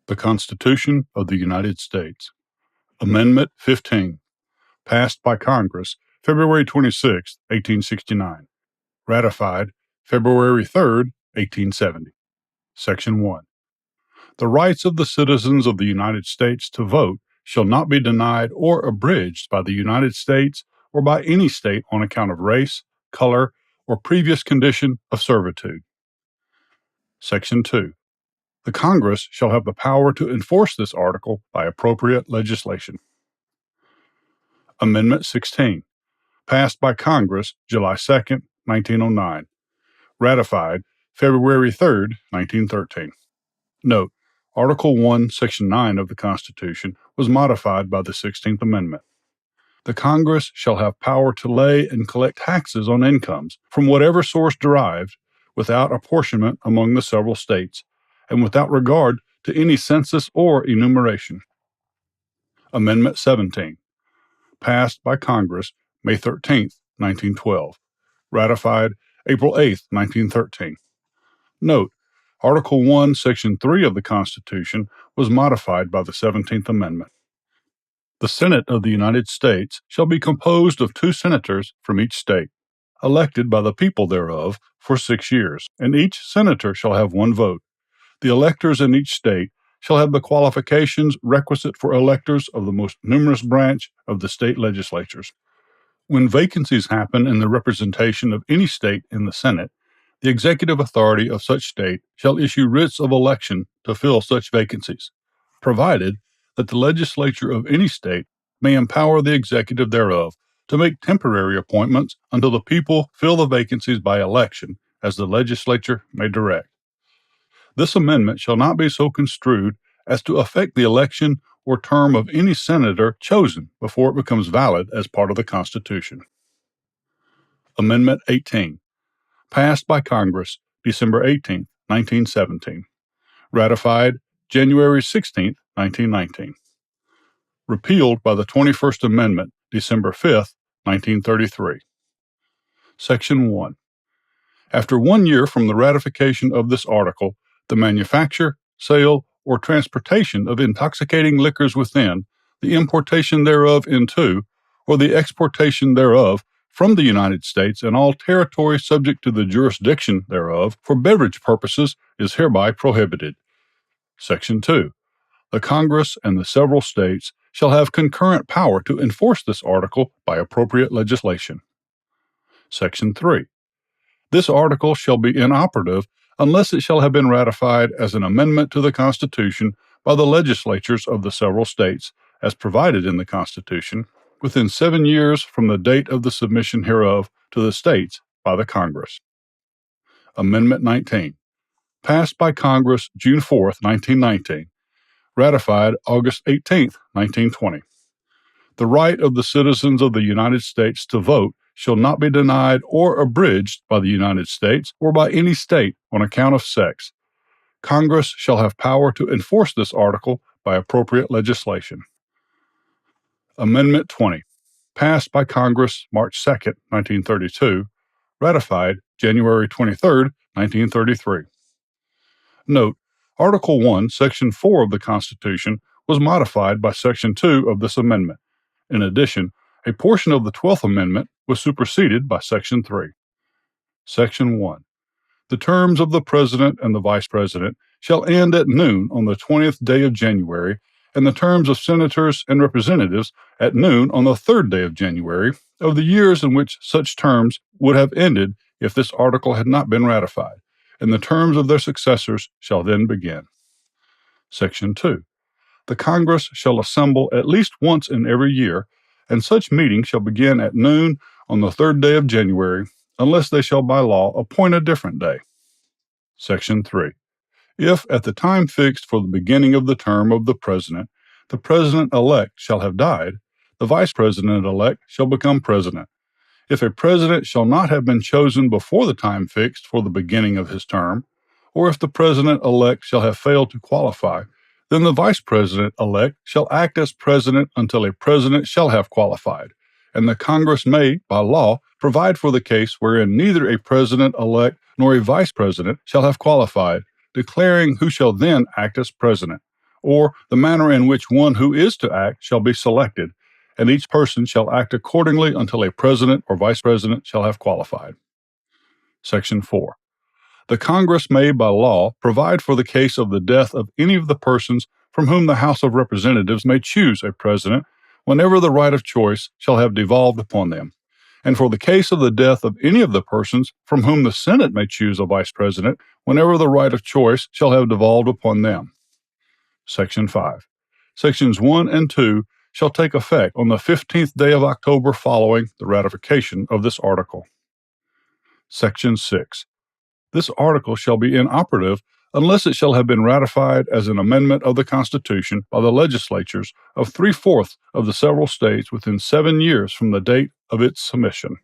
The Constitution of the United States. Amendment 15, passed by Congress February 26, 1869. Ratified February 3, 1870. Section 1. The rights of the citizens of the United States to vote shall not be denied or abridged by the United States or by any state on account of race, color, or previous condition of servitude. Section 2. The Congress shall have the power to enforce this article by appropriate legislation. Amendment 16, passed by Congress July 2, 1909. Ratified February 3, 1913. Note: Article 1, Section 9 of the Constitution was modified by the 16th Amendment. The Congress shall have power to lay and collect taxes on incomes from whatever source derived, without apportionment among the several states, and without regard to any census or enumeration. Amendment 17, passed by Congress May 13, 1912. Ratified April 8, 1913. Note: Article 1, Section 3 of the Constitution was modified by the 17th Amendment. The Senate of the United States shall be composed of 2 senators from each state, elected by the people thereof for 6 years, and each senator shall have 1 vote. The electors in each state shall have the qualifications requisite for electors of the most numerous branch of the state legislatures. When vacancies happen in the representation of any state in the Senate, the executive authority of such state shall issue writs of election to fill such vacancies, provided that the legislature of any state may empower the executive thereof to make temporary appointments until the people fill the vacancies by election, as the legislature may direct. This amendment shall not be so construed as to affect the election or term of any senator chosen before it becomes valid as part of the Constitution. Amendment 18, passed by Congress December 18, 1917. Ratified January 16, 1919. Repealed by the 21st Amendment December 5, 1933. Section 1. After 1 year from the ratification of this article, the manufacture, sale, or transportation of intoxicating liquors within, the importation thereof into, or the exportation thereof from the United States and all territory subject to the jurisdiction thereof for beverage purposes is hereby prohibited. Section 2. The Congress and the several states shall have concurrent power to enforce this article by appropriate legislation. Section 3. This article shall be inoperative unless it shall have been ratified as an amendment to the Constitution by the legislatures of the several states, as provided in the Constitution, within 7 years from the date of the submission hereof to the states by the Congress. Amendment 19, passed by Congress June 4, 1919. Ratified August 18, 1920. The right of the citizens of the United States to vote shall not be denied or abridged by the United States or by any state on account of sex. Congress shall have power to enforce this article by appropriate legislation. Amendment 20, passed by Congress March 2, 1932, ratified January 23, 1933. Note: Article 1, Section 4 of the Constitution was modified by Section 2 of this amendment. In addition, a portion of the 12th Amendment was superseded by Section 3. Section 1. The terms of the President and the Vice President shall end at noon on the 20th day of January, and the terms of Senators and Representatives at noon on the 3rd day of January of the years in which such terms would have ended if this article had not been ratified, and the terms of their successors shall then begin. Section 2. The Congress shall assemble at least once in every year, and such meeting shall begin at noon on the 3rd day of January, unless they shall by law appoint a different day. Section 3. If, at the time fixed for the beginning of the term of the President-elect shall have died, the Vice President-elect shall become President. If a President shall not have been chosen before the time fixed for the beginning of his term, or if the President-elect shall have failed to qualify, then the Vice President-elect shall act as President until a President shall have qualified, and the Congress may, by law, provide for the case wherein neither a President-elect nor a Vice President shall have qualified, declaring who shall then act as President, or the manner in which one who is to act shall be selected, and each person shall act accordingly until a president or vice president shall have qualified. Section 4. The Congress may by law provide for the case of the death of any of the persons from whom the House of Representatives may choose a president whenever the right of choice shall have devolved upon them, and for the case of the death of any of the persons from whom the Senate may choose a vice president whenever the right of choice shall have devolved upon them. Section 5. Sections 1 and 2 shall take effect on the 15th day of October following the ratification of this article. Section 6. This article shall be inoperative unless it shall have been ratified as an amendment of the Constitution by the legislatures of 3/4 of the several states within 7 years from the date of its submission.